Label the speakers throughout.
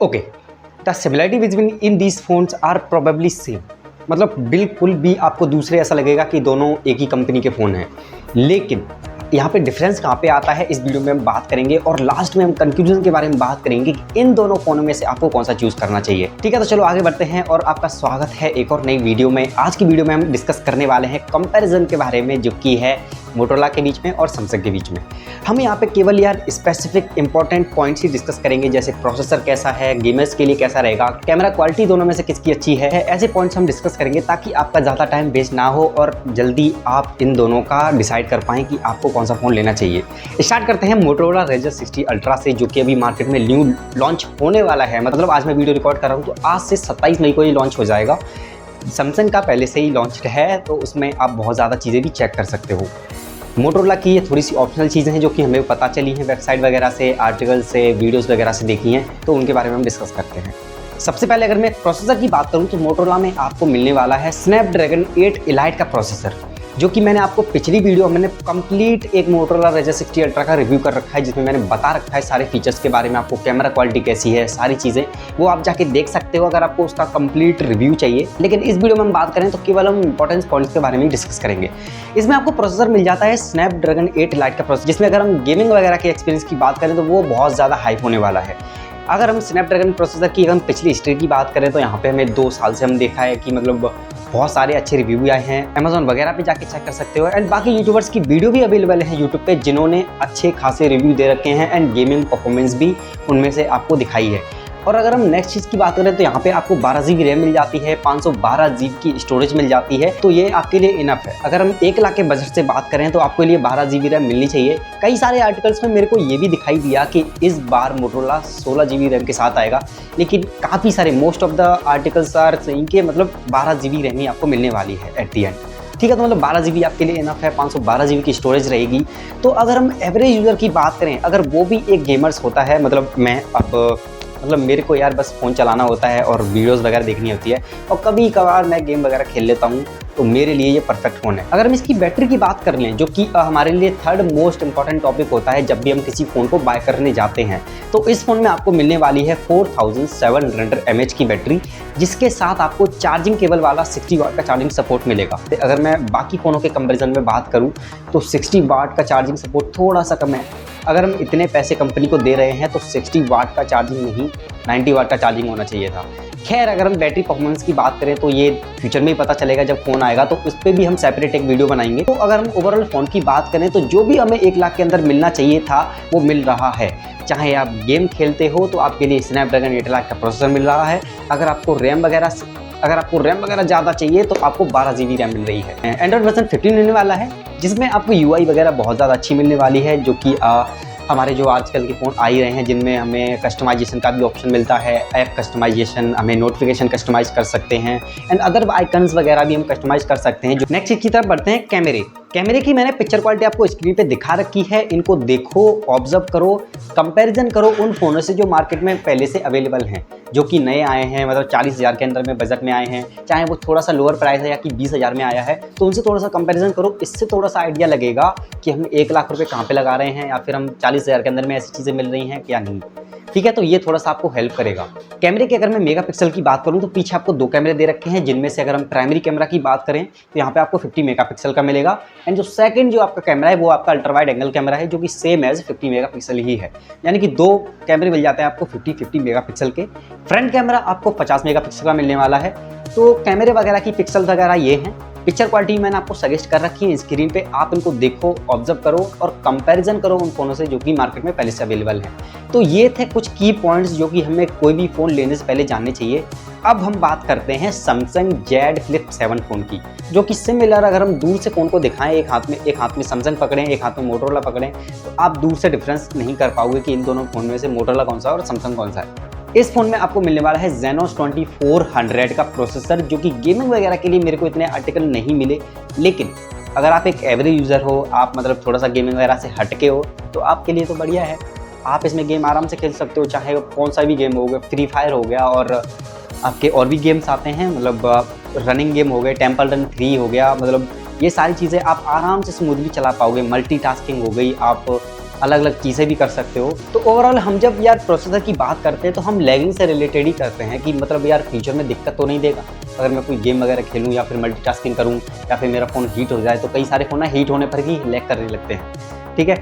Speaker 1: Okay, the similarity between in these phones are probably same. मतलब बिल्कुल भी आपको दूसरे ऐसा लगेगा कि दोनों एक ही कंपनी के फ़ोन हैं, लेकिन यहाँ पे डिफरेंस कहाँ पे आता है इस वीडियो में हम बात करेंगे और लास्ट में हम कंक्लूजन के बारे में बात करेंगे कि इन दोनों फ़ोनों में से आपको कौन सा चूज़ करना चाहिए। ठीक है, तो चलो आगे बढ़ते हैं और आपका स्वागत है एक और नई वीडियो में। आज की वीडियो में हम डिस्कस करने वाले हैं कंपैरिजन के बारे में, जो कि है मोटोरोला के बीच में और सैमसंग के बीच में। हम यहाँ पे केवल स्पेसिफिक इंपॉर्टेंट पॉइंट्स ही डिस्कस करेंगे, जैसे प्रोसेसर कैसा है, गेमर्स के लिए कैसा रहेगा, कैमरा क्वालिटी दोनों में से किसकी अच्छी है। ऐसे पॉइंट्स हम डिस्कस करेंगे ताकि आपका ज़्यादा टाइम वेस्ट ना हो और जल्दी आप इन दोनों का डिसाइड कर पाएँ कि आपको कौन सा फ़ोन लेना चाहिए। स्टार्ट करते हैं मोटोरोला रेजर 60 अल्ट्रा से, जो कि अभी मार्केट में न्यू लॉन्च होने वाला है। मतलब आज मैं वीडियो रिकॉर्ड कर रहा हूँ तो आज से 27 मई को ये लॉन्च हो जाएगा। सैमसंग का पहले से ही लॉन्च है, तो उसमें आप बहुत ज़्यादा चीज़ें भी चेक कर सकते हो। मोटोरोला की ये थोड़ी सी ऑप्शनल चीज़ें हैं जो कि हमें पता चली हैं वेबसाइट वगैरह से, आर्टिकल से, वीडियोस वगैरह से देखी हैं, तो उनके बारे में हम डिस्कस करते हैं। सबसे पहले अगर मैं प्रोसेसर की बात करूं तो मोटोरोला में आपको मिलने वाला है स्नैपड्रैगन 8 एलाइट का प्रोसेसर, जो कि मैंने आपको पिछली वीडियो मैंने कंप्लीट एक मोटोरोला रेजर 60 अल्ट्रा का रिव्यू कर रखा है, जिसमें मैंने बता रखा है सारे फीचर्स के बारे में, आपको कैमरा क्वालिटी कैसी है, सारी चीज़ें वो आप जाके देख सकते हो अगर आपको उसका कंप्लीट रिव्यू चाहिए। लेकिन इस वीडियो में हम बात करें तो केवल हम इंपॉर्टेंट पॉइंट्स के बारे में डिस्कस करेंगे। इसमें आपको प्रोसेसर मिल जाता है स्नैपड्रैगन 8 एलाइट का प्रोसेसर, जिसमें अगर हम गेमिंग वगैरह के एक्सपीरियंस की बात करें तो वो बहुत ज़्यादा हाइप होने वाला है। अगर हम स्नैपड्रैगन प्रोसेसर की हम पिछली हिस्ट्री की बात करें तो यहाँ पे हमें 2 साल से हम देखा है कि मतलब बहुत सारे अच्छे रिव्यू भी आए हैं। अमेजोन वगैरह पे जाके चेक कर सकते हो, एंड बाकी यूट्यूबर्स की वीडियो भी अवेलेबल है यूट्यूब पे, जिन्होंने अच्छे खासे रिव्यू दे रखे हैं एंड गेमिंग परफॉर्मेंस भी उनमें से आपको दिखाई है। और अगर हम नेक्स्ट चीज़ की बात करें तो यहाँ पे आपको 12 GB रैम मिल जाती है, 512 GB की स्टोरेज मिल जाती है, तो ये आपके लिए इनफ है। अगर हम 1 लाख के बजट से बात करें तो आपके लिए 12 GB रैम मिलनी चाहिए। कई सारे आर्टिकल्स में मेरे को ये भी दिखाई दिया कि इस बार मोटोरोला 16 GB रैम के साथ आएगा, लेकिन काफ़ी सारे most of the articles are saying कि मतलब 12 GB रैम ही आपको मिलने वाली है एट दी एंड। ठीक है, तो मतलब 12 GB आपके लिए इनफ है, 512 GB की स्टोरेज रहेगी। तो अगर हम एवरेज यूज़र की बात करें, अगर वो भी एक गेमर्स होता है, मतलब मैं अब मेरे को यार बस फ़ोन चलाना होता है और वीडियोस वगैरह देखनी होती है और कभी कभार मैं गेम वगैरह खेल लेता हूँ, तो मेरे लिए ये परफेक्ट फ़ोन है। अगर हम इसकी बैटरी की बात कर लें, जो कि हमारे लिए थर्ड मोस्ट इंपॉर्टेंट टॉपिक होता है जब भी हम किसी फ़ोन को बाय करने जाते हैं, तो इस फ़ोन में आपको मिलने वाली है 4700 mAh की बैटरी, जिसके साथ आपको चार्जिंग केबल वाला 60 वाट का चार्जिंग सपोर्ट मिलेगा। अगर मैं बाकी फ़ोनों के कंपेरिजन में बात करूँ तो 60 वाट का चार्जिंग सपोर्ट थोड़ा सा कम है। अगर हम इतने पैसे कंपनी को दे रहे हैं तो 60 वाट का चार्जिंग नहीं, 90 वाट का चार्जिंग होना चाहिए था। खैर, अगर हम बैटरी परफॉर्मेंस की बात करें तो ये फ्यूचर में ही पता चलेगा जब फ़ोन आएगा, तो उस पर भी हम सेपरेट एक वीडियो बनाएंगे। तो अगर हम ओवरऑल फ़ोन की बात करें तो जो भी हमें 1 लाख के अंदर मिलना चाहिए था वो मिल रहा है। चाहे आप गेम खेलते हो तो आपके लिए स्नैपड्रैगन 8 लाख का प्रोसेसर मिल रहा है। अगर आपको रैम वगैरह ज़्यादा चाहिए तो आपको 12 GB रैम मिल रही है। एंड्रॉइड वर्जन 15 मिलने वाला है, जिसमें आपको UI वगैरह बहुत ज़्यादा अच्छी मिलने वाली है, जो कि हमारे जो आजकल के फ़ोन आ ही रहे हैं जिनमें हमें कस्टमाइजेशन का भी ऑप्शन मिलता है, ऐप कस्टमाइजेशन, हमें नोटिफिकेशन कस्टमाइज़ कर सकते हैं एंड अदर आइकन्स वगैरह भी हम कस्टमाइज़ कर सकते हैं। जो नेक्स्ट चीज़ की तरफ बढ़ते हैं, कैमरे की मैंने पिक्चर क्वालिटी आपको स्क्रीन पे दिखा रखी है। इनको देखो, ऑब्जर्व करो, कंपैरिजन करो उन फ़ोनों से जो मार्केट में पहले से अवेलेबल हैं, जो कि नए आए हैं, मतलब 40,000 के अंदर में बजट में आए हैं, चाहे वो थोड़ा सा लोअर प्राइस है या कि 20,000 में आया है, तो उनसे थोड़ा सा कंपैरिजन करो। इससे थोड़ा सा आइडिया लगेगा कि हम 1 लाख रुपए कहाँ पे लगा रहे हैं, या फिर हम 40,000 के अंदर में ऐसी चीज़ें मिल रही हैं क्या नहीं। ठीक है, तो ये थोड़ा सा आपको हेल्प करेगा। कैमरे की अगर मैं मेगापिक्सल की बात करूं तो पीछे आपको 2 कैमरे दे रखे हैं, जिनमें से अगर हम प्राइमरी कैमरा की बात करें तो यहाँ पे आपको 50 मेगापिक्सल का मिलेगा, एंड जो सेकंड जो आपका कैमरा है वो आपका अल्ट्रा वाइड एंगल कैमरा है, जो कि सेम एज 50 मेगापिक्सल ही है। यानी कि 2 कैमरे मिल जाते हैं आपको 50 मेगापिक्सल के। फ्रंट कैमरा आपको 50 मेगापिक्सल का मिलने वाला है। तो कैमरे वगैरह की पिक्सल वगैरह ये हैं। पिक्चर क्वालिटी मैंने आपको सजेस्ट कर रखी है स्क्रीन पे, आप इनको देखो, ऑब्जर्व करो और कंपैरिजन करो उन फ़ोनों से जो कि मार्केट में पहले से अवेलेबल है। तो ये थे कुछ की पॉइंट्स जो कि हमें कोई भी फ़ोन लेने से पहले जानने चाहिए। अब हम बात करते हैं सैमसंग Z Flip 7 फ़ोन की, जो कि सिमिलर, अगर हम दूर से फ़ोन को दिखाएं, एक हाथ में सैमसंग पकड़ें, एक हाथ में मोटोरोला पकड़ें, तो आप दूर से डिफरेंस नहीं कर पाओगे कि इन दोनों फ़ोन में से मोटोरोला कौन सा और सैमसंग कौन सा है। इस फ़ोन में आपको मिलने वाला है Exynos 2400 का प्रोसेसर, जो कि गेमिंग वगैरह के लिए मेरे को इतने आर्टिकल नहीं मिले, लेकिन अगर आप एक एवरेज यूज़र हो, आप मतलब थोड़ा सा गेमिंग वगैरह से हटके हो, तो आपके लिए तो बढ़िया है। आप इसमें गेम आराम से खेल सकते हो, चाहे कौन सा भी गेम हो गया, फ्री फायर हो गया और आपके और भी गेम्स आते हैं, मतलब रनिंग गेम हो गए, टेम्पल रन 3 हो गया, मतलब ये सारी चीज़ें आप आराम से स्मूथली चला पाओगे। मल्टीटास्किंग हो गई, आप अलग अलग चीज़ें भी कर सकते हो। तो ओवरऑल हम जब यार प्रोसेसर की बात करते हैं तो हम लैगिंग से रिलेटेड ही करते हैं कि मतलब यार फ्यूचर में दिक्कत तो नहीं देगा अगर मैं कोई गेम वगैरह खेलूँ या फिर मल्टीटास्किंग करूँ या फिर मेरा फ़ोन हीट हो जाए। तो कई सारे फ़ोन ना हीट होने पर ही लैग करने लगते हैं, ठीक है।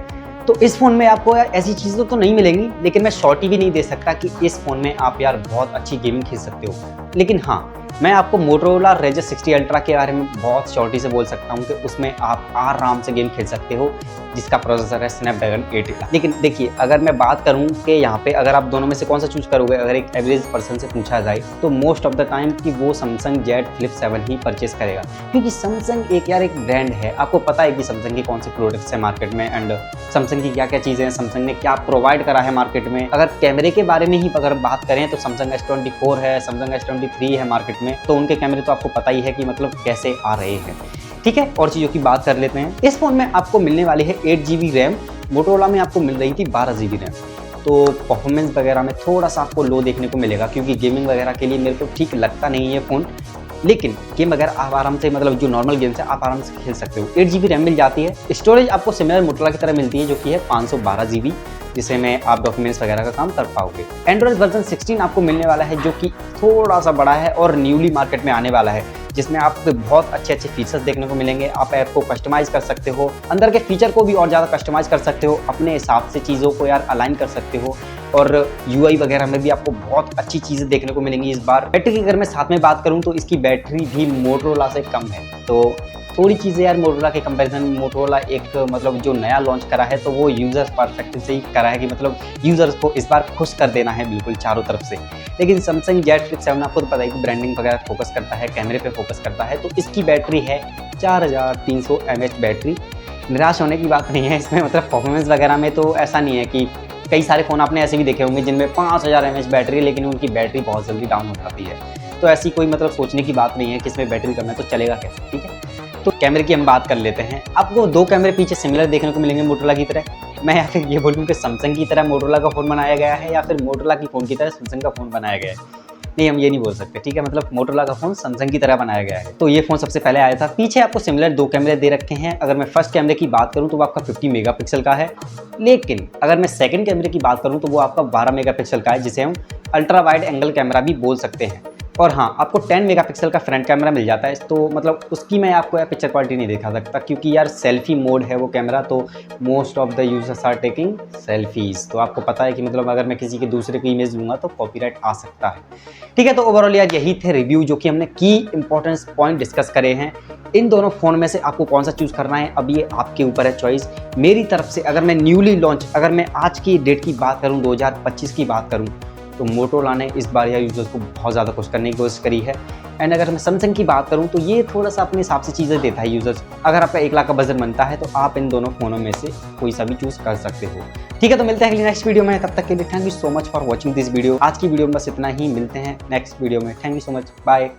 Speaker 1: तो इस फ़ोन में आपको यार ऐसी चीज़ें तो नहीं मिलेंगी, लेकिन मैं श्योरिटी भी नहीं दे सकता कि इस फ़ोन में आप यार बहुत अच्छी गेमिंग खेल सकते हो। लेकिन हाँ, मैं आपको मोटोरोला रेजर 60 अल्ट्रा के बारे में बहुत श्योरिटी से बोल सकता हूँ कि उसमें आप आराम से गेम खेल सकते हो, जिसका प्रोसेसर है स्नैपड्रैगन 8 एट। लेकिन देखिए, अगर मैं बात करूँ कि यहाँ पे अगर आप दोनों में से कौन सा चूज़ करोगे, अगर एक एवरेज पर्सन से पूछा जाए तो मोस्ट ऑफ द टाइम कि वो सैमसंग जेड फ्लिप 7 ही परचेस करेगा, क्योंकि सैमसंग एक ब्रांड है। आपको पता है कि सैमसंग के कौन से प्रोडक्ट्स हैं मार्केट में एंड सैमसंग की क्या क्या चीज़ें हैं, सैमसंग ने क्या प्रोवाइड करा है मार्केट में। अगर कैमरे के बारे में ही अगर बात करें तो सैमसंग S24 है, सैमसंग S23 है मार्केट में, तो उनके कैमरे तो आपको पता ही है कि मतलब कैसे आ रहे हैं, ठीक है। और चीज़ों की बात कर लेते हैं। इस फोन में आपको मिलने वाली है 8 GB रैम, मोटोरोला में आपको मिल रही थी 12 GB रैम। तो परफॉर्मेंस वगैरह में थोड़ा सा आपको लो देखने को मिलेगा, क्योंकि गेमिंग वगैरह के लिए मेरे को ठीक लगता नहीं है फ़ोन। लेकिन गेम अगर आप आराम से मतलब जो नॉर्मल गेम्स है आप आराम से खेल सकते हो। 8 GB रैम मिल जाती है। स्टोरेज आपको सिमिलर मोटोरोला की तरह मिलती है, जो कि है 512 GB, जिससे में आप डॉक्यूमेंट्स वगैरह का काम कर पाओगे। एंड्रॉइड वर्जन 16 आपको मिलने वाला है, जो कि थोड़ा सा बड़ा है और न्यूली मार्केट में आने वाला है, जिसमें आपको बहुत अच्छे फीचर्स देखने को मिलेंगे। आप ऐप को कस्टमाइज़ कर सकते हो, अंदर के फीचर को भी और ज़्यादा कस्टमाइज़ कर सकते हो, अपने हिसाब से चीज़ों को यार अलाइन कर सकते हो। और UI वगैरह में भी आपको बहुत अच्छी चीज़ें देखने को मिलेंगी इस बार। बैटरी की अगर मैं साथ में बात करूँ तो इसकी बैटरी भी मोटोरोला से कम है। तो थोड़ी चीज़ें यार मोटोरोला के कंपैरिजन में मोटोरोला एक मतलब जो नया लॉन्च करा है तो वो यूज़र्स परस्पेक्टिव से ही करा है कि मतलब यूज़र्स को इस बार खुश कर देना है बिल्कुल चारों तरफ से। लेकिन सैमसंग जेड फ्लिप 7 आपको तो पता है कि ब्रांडिंग वगैरह फोकस करता है, कैमरे पे फोकस करता है, तो इसकी बैटरी है 4300 mAh बैटरी। निराश होने की बात नहीं है इसमें, मतलब परफॉर्मेंस वगैरह में तो ऐसा नहीं है कि कई सारे फ़ोन आपने ऐसे भी देखे होंगे जिनमें 5000 mAh बैटरी है, लेकिन उनकी बैटरी बहुत जल्दी डाउन हो जाती है। तो ऐसी कोई मतलब सोचने की बात नहीं है कि इसमें बैटरी कम है तो चलेगा कैसे, ठीक है। तो कैमरे की हम बात कर लेते हैं। आपको 2 कैमरे पीछे सिमिलर देखने को मिलेंगे मोटोरोला की तरह। मैं या फिर ये बोलूँ कि सैमसंग की तरह मोटोरोला का फ़ोन बनाया गया है या फिर मोटोरोला की फ़ोन की तरह सैमसंग का फ़ोन बनाया गया है। नहीं, हम ये नहीं बोल सकते, ठीक है। मतलब मोटोरोला का फ़ोन सैमसंग की तरह बनाया गया है। तो ये फ़ोन सबसे पहले आया था। पीछे आपको सिमिलर 2 कैमरे दे रखे हैं। अगर मैं फर्स्ट कैमरे की बात करूँ तो वो आपका 50 मेगापिक्सल का है, लेकिन अगर मैं सेकंड कैमरे की बात करूँ तो वो आपका 12 मेगापिक्सल का है, जिसे हम अल्ट्रा वाइड एंगल कैमरा भी बोल सकते हैं। और हाँ, आपको 10 मेगापिक्सल का फ्रंट कैमरा मिल जाता है। तो मतलब उसकी मैं आपको यार पिक्चर क्वालिटी नहीं दिखा सकता, क्योंकि यार सेल्फी मोड है वो कैमरा, तो most of the users are taking selfies. तो आपको पता है कि मतलब अगर मैं किसी के दूसरे की इमेज लूँगा तो कॉपीराइट आ सकता है, ठीक है। तो ओवरऑल यार यही थे रिव्यू जो कि हमने की इंपॉर्टेंस पॉइंट डिस्कस करे हैं। इन दोनों फ़ोन में से आपको कौन सा चूज़ करना है, अब ये आपके ऊपर है चॉइस। मेरी तरफ से अगर मैं न्यूली लॉन्च, अगर मैं आज की डेट की बात करूँ, 2025 की बात करूँ, तो मोटोरोला ने इस बार यार यूजर्स को बहुत ज़्यादा खुश करने की कोशिश करी है। एंड अगर मैं सैमसंग की बात करूँ तो ये थोड़ा सा अपने हिसाब से चीज़ें देता है यूजर्स। अगर आपका 1 लाख का बजट बनता है तो आप इन दोनों फ़ोनों में से कोई सा भी चूज़ कर सकते हो, ठीक है। तो मिलते हैं अगली नेक्स्ट वीडियो में, तब तक के लिए thank you so much for watching this video. आज की वीडियो में बस इतना ही, मिलते हैं नेक्स्ट वीडियो में। Thank you so much, bye.